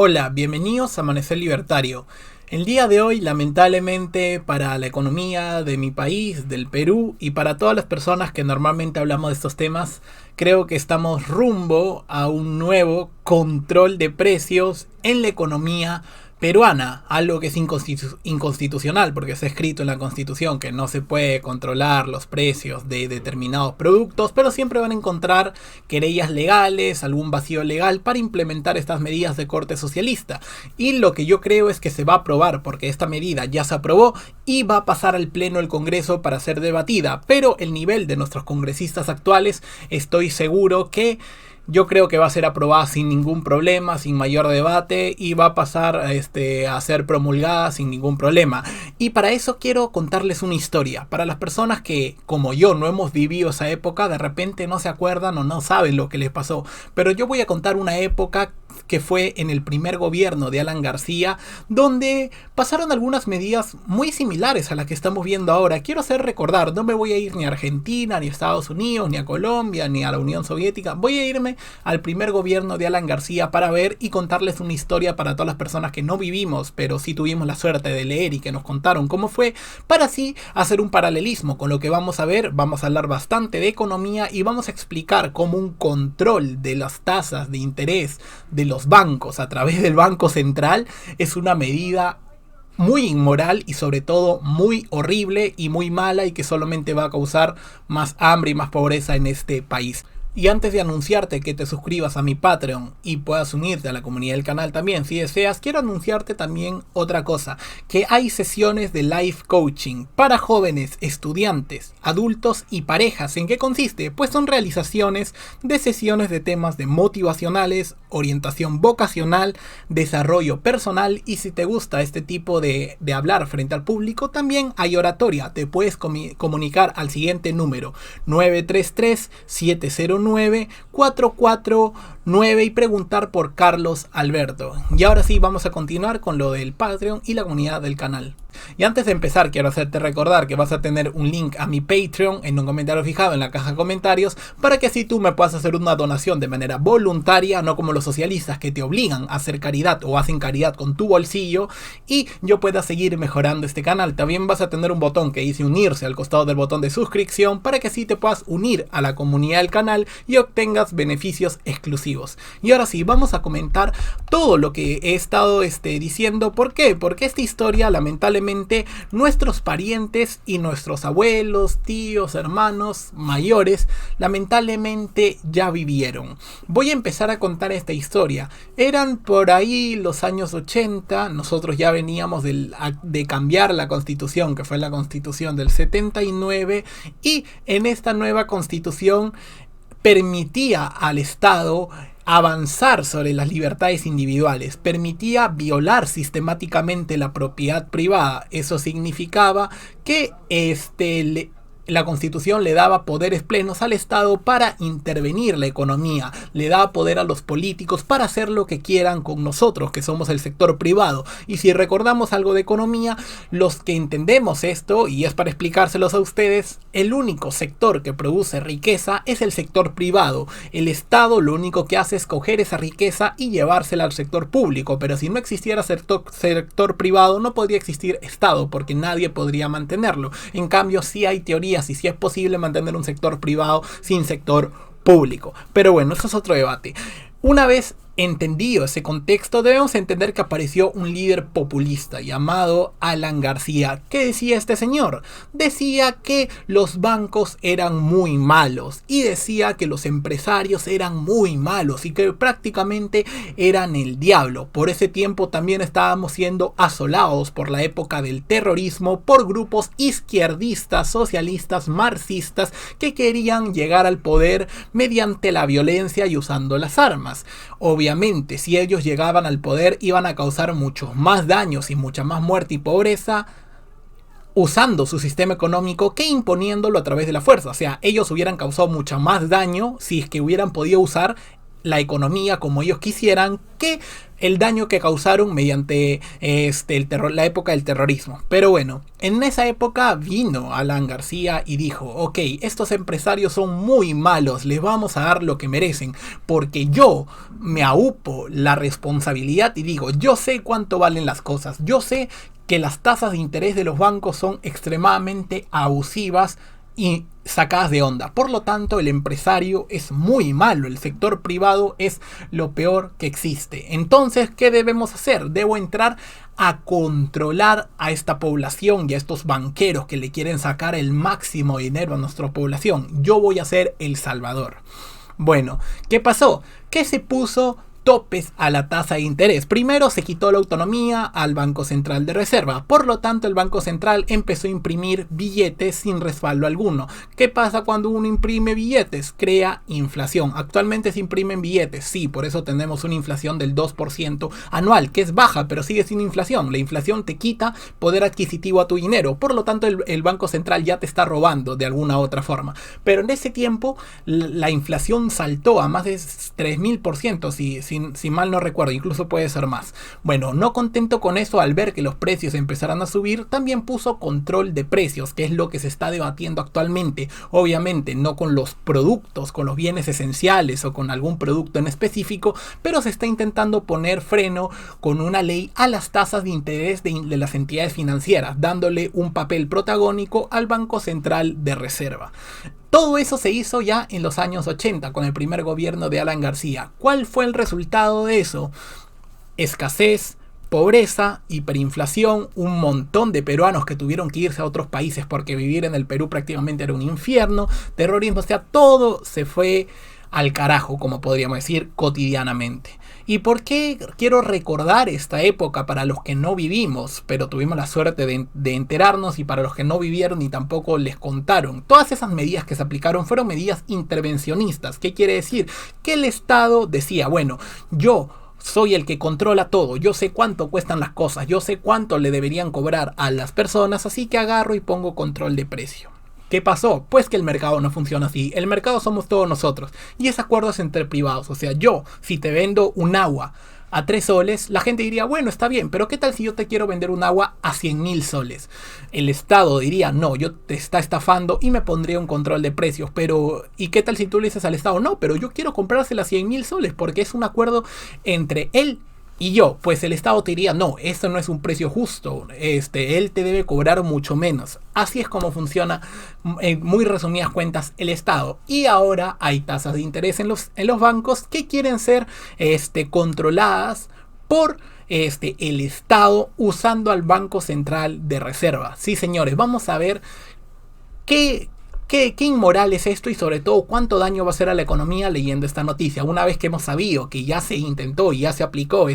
Hola, bienvenidos a Amanecer Libertario. El día de hoy, lamentablemente, para la economía de mi país, del Perú, y para todas las personas que normalmente hablamos de estos temas, creo que estamos rumbo a un nuevo control de precios en la economía peruana, algo que es inconstitucional porque está escrito en la Constitución que no se puede controlar los precios de determinados productos, pero siempre van a encontrar querellas legales, algún vacío legal para implementar estas medidas de corte socialista. Y lo que yo creo es que se va a aprobar porque esta medida ya se aprobó y va a pasar al pleno del Congreso para ser debatida, pero el nivel de nuestros congresistas actuales estoy seguro que yo creo que va a ser aprobada sin ningún problema, sin mayor debate, y va a pasar a ser promulgada sin ningún problema. Y para eso quiero contarles una historia. Para las personas que, como yo, no hemos vivido esa época, de repente no se acuerdan o no saben lo que les pasó. Pero yo voy a contar una época que fue en el primer gobierno de Alan García, donde pasaron algunas medidas muy similares a las que estamos viendo ahora. Quiero hacer recordar, no me voy a ir ni a Argentina, ni a Estados Unidos, ni a Colombia, ni a la Unión Soviética. Voy a irme al primer gobierno de Alan García para ver y contarles una historia para todas las personas que no vivimos, pero sí tuvimos la suerte de leer y que nos contaron cómo fue, para así hacer un paralelismo con lo que vamos a ver. Vamos a hablar bastante de economía y vamos a explicar cómo un control de las tasas de interés de los bancos a través del Banco Central es una medida muy inmoral y sobre todo muy horrible y muy mala, y que solamente va a causar más hambre y más pobreza en este país. Y antes de anunciarte que te suscribas a mi Patreon y puedas unirte a la comunidad del canal también si deseas, quiero anunciarte también otra cosa, que hay sesiones de life coaching para jóvenes, estudiantes, adultos y parejas. ¿En qué consiste? Pues son realizaciones de sesiones de temas de motivacionales, orientación vocacional, desarrollo personal, y si te gusta este tipo de hablar frente al público, también hay oratoria. Te puedes comunicar al siguiente número: 933-709-449 y preguntar por Carlos Alberto. Y ahora sí, vamos a continuar con lo del Patreon y la comunidad del canal. Y antes de empezar, quiero hacerte recordar que vas a tener un link a mi Patreon en un comentario fijado en la caja de comentarios, para que así tú me puedas hacer una donación de manera voluntaria, no como los socialistas que te obligan a hacer caridad o hacen caridad con tu bolsillo, y yo pueda seguir mejorando este canal. También vas a tener un botón que dice unirse al costado del botón de suscripción, para que así te puedas unir a la comunidad del canal y obtengas beneficios exclusivos. Y ahora sí, vamos a comentar todo lo que he estado diciendo. ¿Por qué? Porque esta historia, lamentablemente, nuestros parientes y nuestros abuelos, tíos, hermanos mayores, lamentablemente ya vivieron. Voy a empezar a contar esta historia. Eran por ahí los años 80, nosotros ya veníamos de cambiar la constitución, que fue la constitución del 79, y en esta nueva constitución permitía al Estado avanzar sobre las libertades individuales, permitía violar sistemáticamente la propiedad privada. Eso significaba que la Constitución le daba poderes plenos al Estado para intervenir la economía, le daba poder a los políticos para hacer lo que quieran con nosotros, que somos el sector privado. Y si recordamos algo de economía, los que entendemos esto, y es para explicárselos a ustedes, el único sector que produce riqueza es el sector privado. El Estado lo único que hace es coger esa riqueza y llevársela al sector público, pero si no existiera sector privado, no podría existir Estado, porque nadie podría mantenerlo. En cambio, sí hay teorías y si es posible mantener un sector privado sin sector público. Pero bueno, eso es otro debate. Una vez entendido ese contexto, debemos entender que apareció un líder populista llamado Alan García. ¿Qué decía este señor? Decía que los bancos eran muy malos, y decía que los empresarios eran muy malos y que prácticamente eran el diablo. Por ese tiempo también estábamos siendo asolados por la época del terrorismo por grupos izquierdistas, socialistas, marxistas, que querían llegar al poder mediante la violencia y usando las armas. Obviamente, si ellos llegaban al poder, iban a causar muchos más daños y mucha más muerte y pobreza usando su sistema económico que imponiéndolo a través de la fuerza. O sea, ellos hubieran causado mucho más daño si es que hubieran podido usar la economía como ellos quisieran que el daño que causaron mediante la época del terrorismo. Pero bueno, en esa época vino Alan García y dijo, ok, estos empresarios son muy malos, les vamos a dar lo que merecen, porque yo me aupo la responsabilidad y digo, yo sé cuánto valen las cosas, yo sé que las tasas de interés de los bancos son extremadamente abusivas y sacadas de onda. Por lo tanto, el empresario es muy malo, el sector privado es lo peor que existe. Entonces, ¿qué debemos hacer? Debo entrar a controlar a esta población y a estos banqueros que le quieren sacar el máximo dinero a nuestra población. Yo voy a ser el salvador. Bueno, ¿qué pasó? Que se puso topes a la tasa de interés. Primero se quitó la autonomía al Banco Central de Reserva. Por lo tanto, el Banco Central empezó a imprimir billetes sin respaldo alguno. ¿Qué pasa cuando uno imprime billetes? Crea inflación. Actualmente se imprimen billetes. Sí, por eso tenemos una inflación del 2% anual, que es baja, pero sigue sin inflación. La inflación te quita poder adquisitivo a tu dinero. Por lo tanto, el Banco Central ya te está robando de alguna u otra forma. Pero en ese tiempo, la inflación saltó a más de 3000%, si mal no recuerdo, incluso puede ser más. Bueno, no contento con eso, al ver que los precios empezaran a subir, también puso control de precios, que es lo que se está debatiendo actualmente. Obviamente no con los productos, con los bienes esenciales o con algún producto en específico, pero se está intentando poner freno con una ley a las tasas de interés de las entidades financieras, dándole un papel protagónico al Banco Central de Reserva. Todo eso se hizo ya en los años 80 con el primer gobierno de Alan García. ¿Cuál fue el resultado de eso? Escasez, pobreza, hiperinflación, un montón de peruanos que tuvieron que irse a otros países porque vivir en el Perú prácticamente era un infierno, terrorismo, o sea, todo se fue al carajo, como podríamos decir, cotidianamente. ¿Y por qué quiero recordar esta época para los que no vivimos, pero tuvimos la suerte de enterarnos, y para los que no vivieron y tampoco les contaron? Todas esas medidas que se aplicaron fueron medidas intervencionistas. ¿Qué quiere decir? Que el Estado decía, bueno, yo soy el que controla todo, yo sé cuánto cuestan las cosas, yo sé cuánto le deberían cobrar a las personas, así que agarro y pongo control de precio. ¿Qué pasó? Pues que el mercado no funciona así. El mercado somos todos nosotros. Y es acuerdos entre privados. O sea, yo, si te vendo un agua a 3 soles, la gente diría, bueno, está bien, pero ¿qué tal si yo te quiero vender un agua a 100.000 soles? El Estado diría, no, yo te está estafando y me pondría un control de precios. Pero, ¿y qué tal si tú le dices al Estado, no, pero yo quiero comprársela a 100.000 soles porque es un acuerdo entre él y yo? Pues el Estado te diría, no, esto no es un precio justo, él te debe cobrar mucho menos. Así es como funciona, en muy resumidas cuentas, el Estado. Y ahora hay tasas de interés en los bancos que quieren ser controladas por el Estado usando al Banco Central de Reserva. Sí, señores, vamos a ver qué inmoral es esto y sobre todo cuánto daño va a hacer a la economía leyendo esta noticia. Una vez que hemos sabido que ya se intentó y ya se aplicó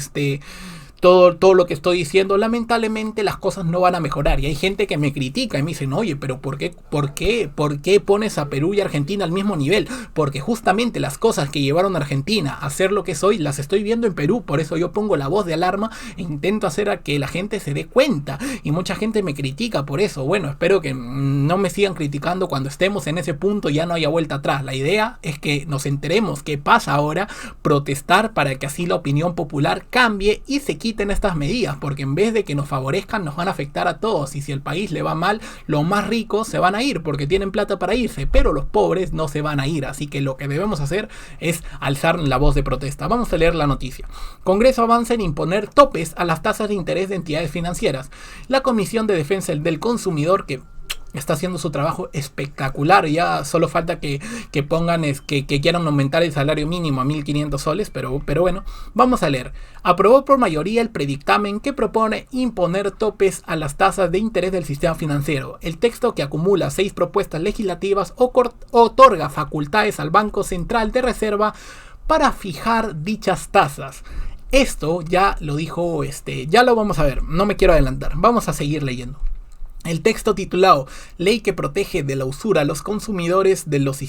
todo lo que estoy diciendo, lamentablemente las cosas no van a mejorar. Y hay gente que me critica y me dicen, oye, pero ¿por qué pones a Perú y Argentina al mismo nivel? Porque justamente las cosas que llevaron a Argentina a ser lo que soy, las estoy viendo en Perú. Por eso yo pongo la voz de alarma e intento hacer a que la gente se dé cuenta. Y mucha gente me critica por eso. Bueno, espero que no me sigan criticando cuando estemos en ese punto y ya no haya vuelta atrás. La idea es que nos enteremos qué pasa ahora, protestar para que así la opinión popular cambie y se quite estas medidas, porque en vez de que nos favorezcan nos van a afectar a todos. Y si el país le va mal, los más ricos se van a ir porque tienen plata para irse, pero los pobres no se van a ir. Así que lo que debemos hacer es alzar la voz de protesta. Vamos a leer la noticia. Congreso avanza en imponer topes a las tasas de interés de entidades financieras. La Comisión de Defensa del Consumidor, que está haciendo su trabajo espectacular, ya solo falta que pongan que quieran aumentar el salario mínimo a 1.500 soles, pero bueno, vamos a leer. Aprobó por mayoría el predictamen que propone imponer topes a las tasas de interés del sistema financiero. El texto, que acumula 6 propuestas legislativas, otorga facultades al Banco Central de Reserva para fijar dichas tasas. Esto ya lo dijo, ya lo vamos a ver, no me quiero adelantar, vamos a seguir leyendo. El texto titulado Ley que protege de la usura a los consumidores de los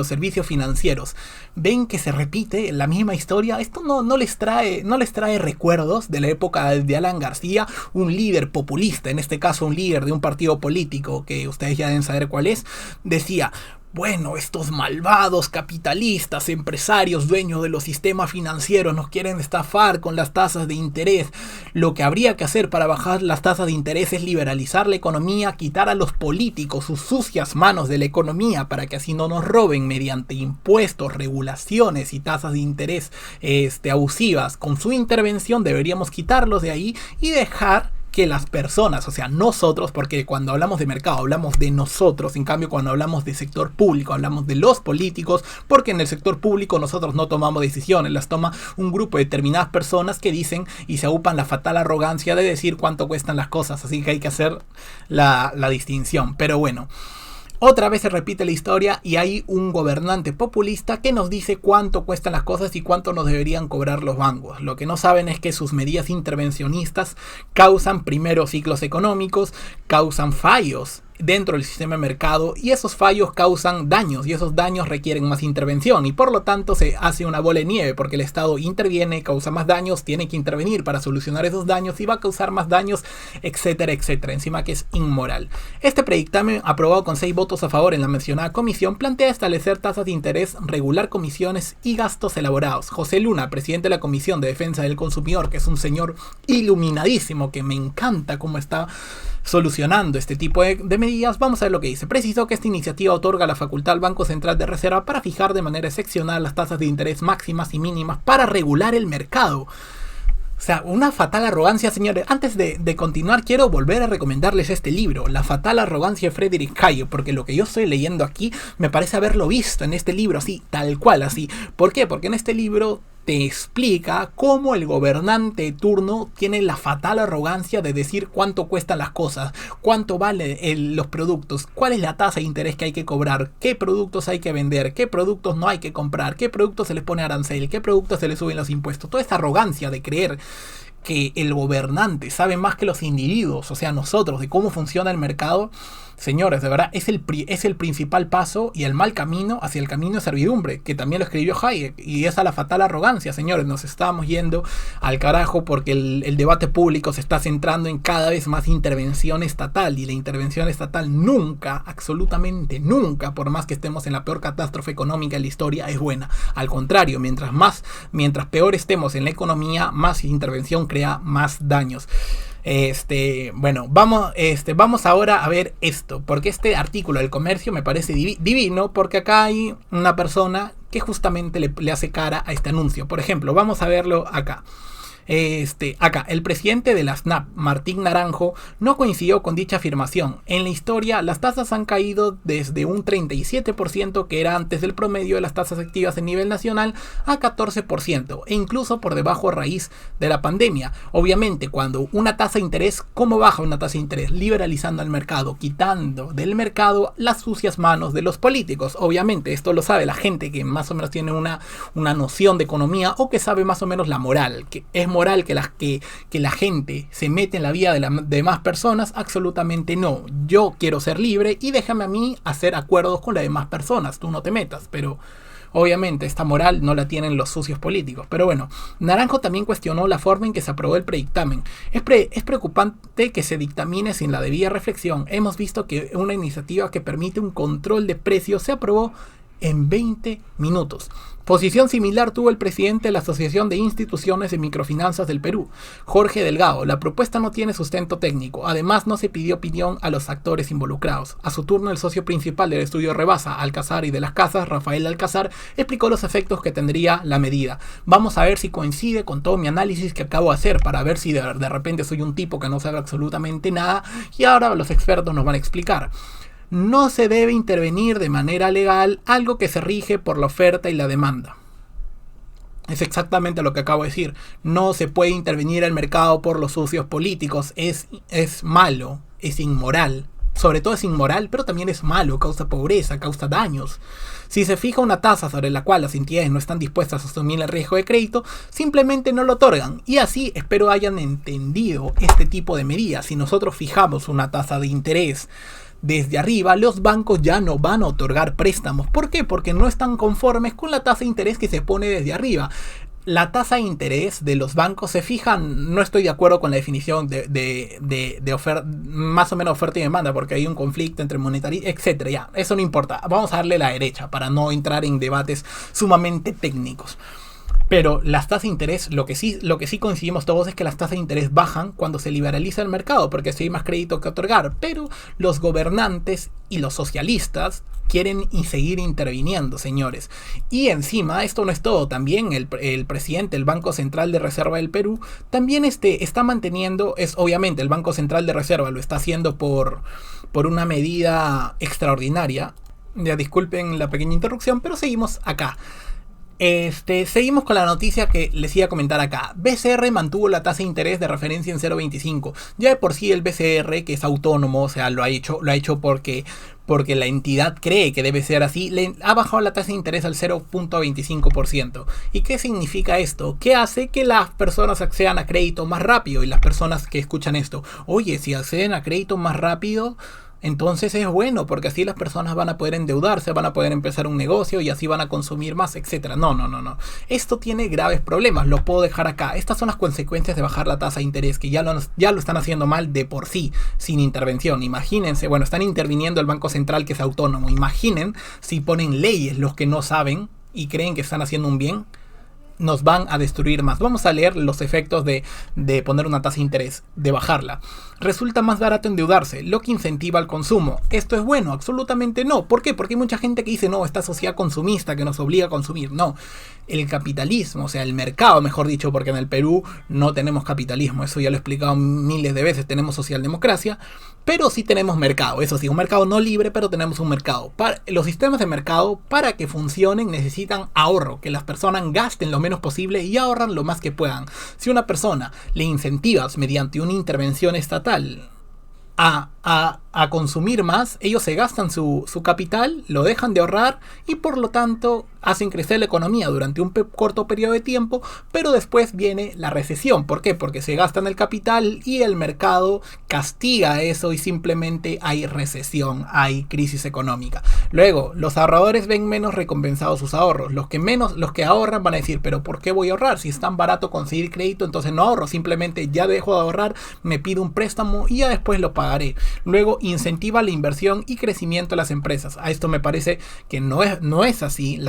servicios financieros. ¿Ven que se repite la misma historia? Esto no les trae recuerdos de la época de Alan García, un líder populista, en este caso un líder de un partido político que ustedes ya deben saber cuál es. Decía, bueno, estos malvados capitalistas, empresarios, dueños de los sistemas financieros nos quieren estafar con las tasas de interés. Lo que habría que hacer para bajar las tasas de interés es liberalizar la economía, quitar a los políticos sus sucias manos de la economía para que así no nos roben mediante impuestos, regulaciones y tasas de interés abusivas. Con su intervención deberíamos quitarlos de ahí y dejar que las personas, o sea, nosotros, porque cuando hablamos de mercado hablamos de nosotros, en cambio cuando hablamos de sector público hablamos de los políticos, porque en el sector público nosotros no tomamos decisiones, las toma un grupo de determinadas personas que dicen y se aupan la fatal arrogancia de decir cuánto cuestan las cosas, así que hay que hacer la distinción. Pero bueno, otra vez se repite la historia y hay un gobernante populista que nos dice cuánto cuestan las cosas y cuánto nos deberían cobrar los bancos. Lo que no saben es que sus medidas intervencionistas causan primero ciclos económicos, causan fallos dentro del sistema de mercado y esos fallos causan daños y esos daños requieren más intervención y por lo tanto se hace una bola de nieve porque el Estado interviene, causa más daños, tiene que intervenir para solucionar esos daños y va a causar más daños, etcétera, etcétera, encima que es inmoral. Este predictamen, aprobado con 6 votos a favor en la mencionada comisión, plantea establecer tasas de interés, regular comisiones y gastos elaborados. José Luna, presidente de la Comisión de Defensa del Consumidor, que es un señor iluminadísimo, que me encanta cómo está solucionando este tipo de medidas, vamos a ver lo que dice. Precisó que esta iniciativa otorga la facultad al Banco Central de Reserva para fijar de manera excepcional las tasas de interés máximas y mínimas para regular el mercado. O sea, una fatal arrogancia, señores. Antes de continuar, quiero volver a recomendarles este libro, La fatal arrogancia de Friedrich Hayek, porque lo que yo estoy leyendo aquí me parece haberlo visto en este libro, así, tal cual, así. ¿Por qué? Porque en este libro te explica cómo el gobernante de turno tiene la fatal arrogancia de decir cuánto cuestan las cosas, cuánto valen los productos, cuál es la tasa de interés que hay que cobrar, qué productos hay que vender, qué productos no hay que comprar, qué productos se les pone arancel, qué productos se les suben los impuestos. Toda esta arrogancia de creer que el gobernante sabe más que los individuos, o sea, nosotros, de cómo funciona el mercado. Señores, de verdad, es el principal paso y el mal camino hacia el camino de servidumbre, que también lo escribió Hayek, y esa es la fatal arrogancia, señores. Nos estamos yendo al carajo porque el debate público se está centrando en cada vez más intervención estatal, y la intervención estatal nunca, absolutamente nunca, por más que estemos en la peor catástrofe económica de la historia, es buena. Al contrario, mientras peor estemos en la economía, más intervención crea más daños. Bueno, vamos ahora a ver esto, porque este artículo del Comercio me parece divino, porque acá hay una persona que justamente le hace cara a este anuncio. Por ejemplo, vamos a verlo acá. Acá, el presidente de la SNAP, Martín Naranjo, no coincidió con dicha afirmación. En la historia, las tasas han caído desde un 37%, que era antes del promedio de las tasas activas a nivel nacional, a 14%, e incluso por debajo a raíz de la pandemia. Obviamente, cuando una tasa de interés, ¿cómo baja una tasa de interés? Liberalizando el mercado, quitando del mercado las sucias manos de los políticos. Obviamente, esto lo sabe la gente que más o menos tiene una noción de economía, o que sabe más o menos la moral, que es moral que la gente se mete en la vida de las demás personas. Absolutamente no. Yo quiero ser libre y déjame a mí hacer acuerdos con las demás personas. Tú no te metas, pero obviamente esta moral no la tienen los sucios políticos. Pero bueno, Naranjo también cuestionó la forma en que se aprobó el predictamen. Es preocupante que se dictamine sin la debida reflexión. Hemos visto que una iniciativa que permite un control de precios se aprobó en 20 minutos. Posición similar tuvo el presidente de la Asociación de Instituciones de Microfinanzas del Perú, Jorge Delgado. La propuesta no tiene sustento técnico. Además, no se pidió opinión a los actores involucrados. A su turno, el socio principal del estudio Rebasa, Alcázar y de las Casas, Rafael Alcázar, explicó los efectos que tendría la medida. Vamos a ver si coincide con todo mi análisis que acabo de hacer, para ver si de repente soy un tipo que no sabe absolutamente nada y ahora los expertos nos van a explicar. No se debe intervenir de manera legal algo que se rige por la oferta y la demanda. Es exactamente lo que acabo de decir. No se puede intervenir el mercado por los sucios políticos. Es malo, es inmoral. Sobre todo es inmoral, pero también es malo, causa pobreza, causa daños. Si se fija una tasa sobre la cual las entidades no están dispuestas a asumir el riesgo de crédito, simplemente no lo otorgan. Y así espero hayan entendido este tipo de medidas. Si nosotros fijamos una tasa de interés desde arriba, los bancos ya no van a otorgar préstamos. ¿Por qué? Porque no están conformes con la tasa de interés que se pone desde arriba. la tasa de interés de los bancos se fija, no estoy de acuerdo con la definición de más o menos oferta y demanda, porque hay un conflicto entre monetario, etcétera. Ya, eso no importa. Vamos a darle la derecha para no entrar en debates sumamente técnicos. Pero las tasas de interés, lo que sí coincidimos todos es que las tasas de interés bajan cuando se liberaliza el mercado, porque si hay más crédito que otorgar. Pero los gobernantes y los socialistas quieren seguir interviniendo, señores. Y encima, esto no es todo, también el presidente del Banco Central de Reserva del Perú también está manteniendo, obviamente el Banco Central de Reserva lo está haciendo por una medida extraordinaria. Ya disculpen la pequeña interrupción, pero seguimos acá. Seguimos con la noticia que les iba a comentar acá. BCR mantuvo la tasa de interés de referencia en 0.25. Ya de por sí el BCR, que es autónomo, o sea, lo ha hecho porque la entidad cree que debe ser así, le ha bajado la tasa de interés al 0.25%. ¿Y qué significa esto? Que hace que las personas accedan a crédito más rápido. Y las personas que escuchan esto, oye, si acceden a crédito más rápido, entonces es bueno, porque así las personas van a poder endeudarse, van a poder empezar un negocio y así van a consumir más, etcétera. No. Esto tiene graves problemas, lo puedo dejar acá. Estas son las consecuencias de bajar la tasa de interés, que ya lo están haciendo mal de por sí, sin intervención. Imagínense, bueno, están interviniendo el Banco Central, que es autónomo. Imaginen si ponen leyes los que no saben y creen que están haciendo un bien. Nos van a destruir más. Vamos a leer los efectos de poner una tasa de interés, de bajarla. Resulta más barato endeudarse, lo que incentiva el consumo. ¿Esto es bueno? Absolutamente no. ¿Por qué? Porque hay mucha gente que dice, no, esta sociedad consumista que nos obliga a consumir. No, el capitalismo, o sea, el mercado, mejor dicho, porque en el Perú no tenemos capitalismo. Eso ya lo he explicado miles de veces. Tenemos socialdemocracia, pero sí tenemos mercado. Eso sí, un mercado no libre, pero tenemos un mercado. Los sistemas de mercado, para que funcionen, necesitan ahorro, que las personas gasten lo menos posible y ahorran lo más que puedan. Si una persona le incentivas mediante una intervención estatal a consumir más, ellos se gastan su capital, lo dejan de ahorrar y por lo tanto hacen crecer la economía durante un corto periodo de tiempo, pero después viene la recesión. ¿Por qué? Porque se gastan el capital y el mercado castiga eso y simplemente hay recesión, hay crisis económica. Luego, los ahorradores ven menos recompensados sus ahorros. Los que ahorran van a decir, pero ¿por qué voy a ahorrar? Si es tan barato conseguir crédito, entonces no ahorro, simplemente ya dejo de ahorrar, me pido un préstamo y ya después lo pagaré. Luego, incentiva la inversión y crecimiento de las empresas. A esto me parece que no es así.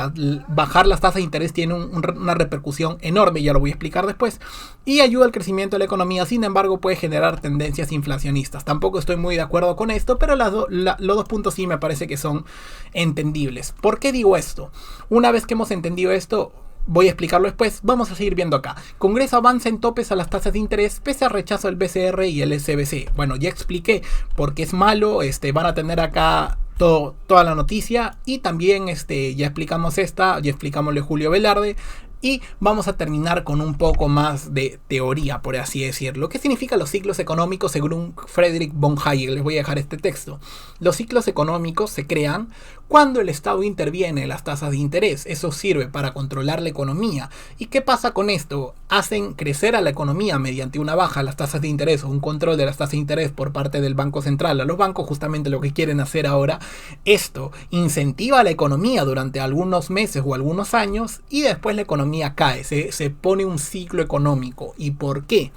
Bajar las tasas de interés tiene una repercusión enorme, ya lo voy a explicar después, y ayuda al crecimiento de la economía. Sin embargo, puede generar tendencias inflacionistas. Tampoco estoy muy de acuerdo con esto, pero los dos puntos sí me parece que son entendibles. ¿Por qué digo esto? Una vez que hemos entendido esto, voy a explicarlo después. Vamos a seguir viendo acá. Congreso avanza en topes a las tasas de interés pese a rechazo del BCR y el SBC. Bueno, ya expliqué por qué es malo. Van a tener acá toda la noticia. Y también ya explicamos ya explicamos lo de Julio Velarde. Y vamos a terminar con un poco más de teoría, por así decirlo. ¿Qué significan los ciclos económicos según Friedrich von Hayek? Les voy a dejar este texto. Los ciclos económicos se crean cuando el Estado interviene en las tasas de interés. Eso sirve para controlar la economía. ¿Y qué pasa con esto? Hacen crecer a la economía mediante una baja a las tasas de interés o un control de las tasas de interés por parte del Banco Central a los bancos. Justamente lo que quieren hacer ahora. Esto incentiva a la economía durante algunos meses o algunos años y después la economía cae, se pone un ciclo económico. ¿Y por qué?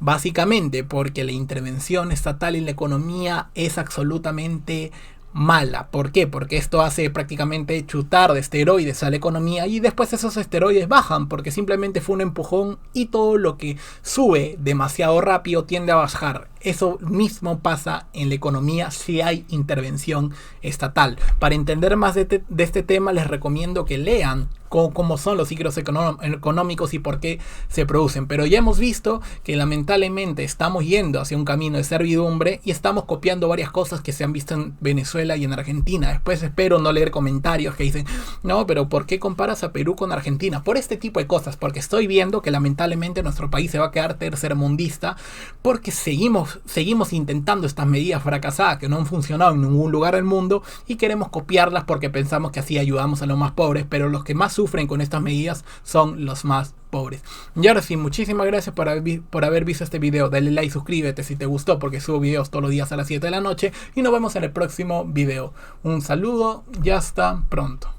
Básicamente porque la intervención estatal en la economía es absolutamente mala. ¿Por qué? Porque esto hace prácticamente chutar de esteroides a la economía y después esos esteroides bajan porque simplemente fue un empujón y todo lo que sube demasiado rápido tiende a bajar. Eso mismo pasa en la economía si hay intervención estatal. Para entender más de este tema les recomiendo que lean cómo son los ciclos económicos y por qué se producen. Pero ya hemos visto que lamentablemente estamos yendo hacia un camino de servidumbre y estamos copiando varias cosas que se han visto en Venezuela y en Argentina. Después espero no leer comentarios que dicen, no, pero ¿por qué comparas a Perú con Argentina? Por este tipo de cosas, porque estoy viendo que lamentablemente nuestro país se va a quedar tercermundista porque seguimos intentando estas medidas fracasadas que no han funcionado en ningún lugar del mundo y queremos copiarlas porque pensamos que así ayudamos a los más pobres, pero los que más sufren con estas medidas son los más pobres. Y ahora sí, muchísimas gracias por haber visto este video. Dale like, suscríbete si te gustó porque subo videos todos los días a las 7 de la noche y nos vemos en el próximo video. Un saludo y hasta pronto.